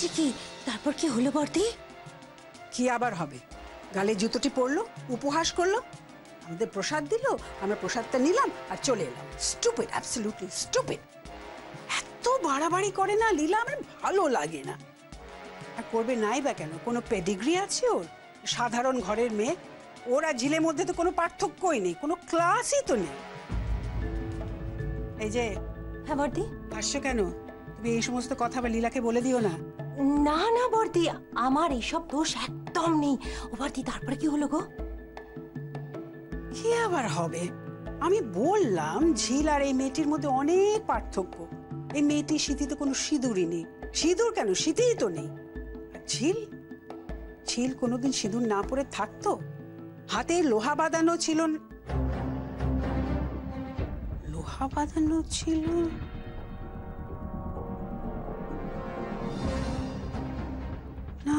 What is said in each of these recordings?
বলছি কি, তারপর কি হলো বর্দি? কি আবার হবে? গালে জুতোটি পরলো, উপহাস করলো, আমাদের প্রসাদ দিল, আমরা প্রসাদটা নিলাম আর চলে এলাম। Stupid, absolutely stupid. এত বাড়াবাড়ি করে না লীলা, আমার ভালো লাগে না। আর করবে নাই বা কেন? কোনো পেডিগ্রি আছে ওর? সাধারণ ঘরের মেয়ে। ওর আর ঝিলের মধ্যে তো কোনো পার্থক্যই নেই, কোনো ক্লাসই তো নেই। এই যে। হ্যাঁ বর্দি। হাসছো কেন? তুমি এই সমস্ত কথা আবার লীলাকে বলে দিও না। না না বর্দি, আমার এইসব দোষ একদম নেই। ও বর্দি, তারপরে কি হলো গো? কি আবার হবে? আমি বললাম ঝিল আর এই মেয়েটির মধ্যে অনেক পার্থক্য। এই মেয়েটির সিঁথিতে কোনো সিঁদুরই নেই। সিঁদুর কেন, সিঁথিই তো নেই। আর ঝিল, ঝিল কোনোদিন সিঁদুর না পরে থাকতো? হাতে লোহা বাঁধানো ছিল। লোহা বাঁধানো ছিল না।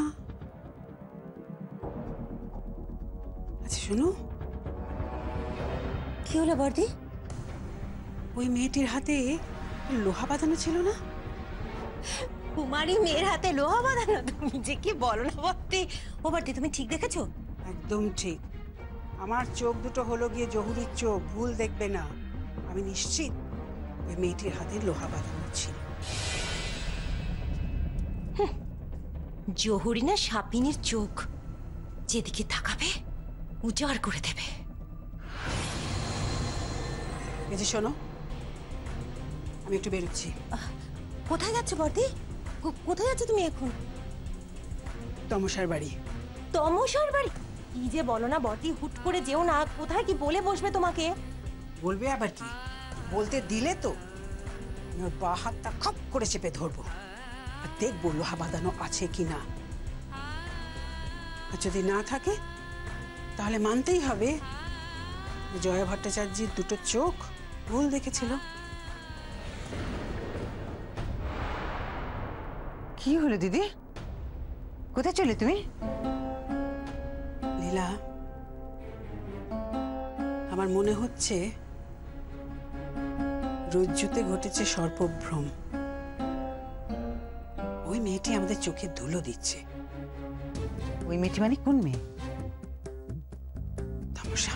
আচ্ছা শোনো, কি হলো বর্দি? ওই মেয়েটির হাতে লোহা বাঁধানো ছিল না? কুমারী মেয়ের হাতে লোহা বাঁধানো? তুমি যে কি বলো না বর্দি। ও বর্দি, তুমি ঠিক দেখেছো? একদম ঠিক। আমার চোখ দুটো হলো গিয়ে জহুরির চোখ, ভুল দেখবে না। আমি নিশ্চিত ওই মেয়েটির হাতে লোহা বাঁধানো ছিল। জহুরি না সাপিনীর চোখ, যেদিকে তাকাবে উজাড় করে দেবে। এই যে শোনো, আমি একটু বেরোচ্ছি। কোথায় যাচ্ছ বর্দি? কোথায় যাচ্ছ তুমি এখন? তমসার বাড়ি। তমসার বাড়ি? কি যে বলো না বর্দি, হুট করে যেও না। কোথায় কি বলে বসবে তোমাকে? বলবে আবার কি? বলতে দিলে তো আমি ওর বা হাতটা খপ করে চেপে ধরবো আর দেখবো লোহা বাঁধানো আছে কি না। আর যদি না থাকে তাহলে মানতেই হবে জয়া ভট্টাচার্যের দুটো চোখ ভুল দেখেছিল। কি হলো দিদি? কোথায় চলে তুমি? লীলা, আমার মনে হচ্ছে রজ্জুতে ঘটেছে সর্পভ্রম। ওই মেয়েটি আমাদের চোখে ধুলো দিচ্ছে। ওই মেয়েটি মানে কোন মেয়ে? তামসা।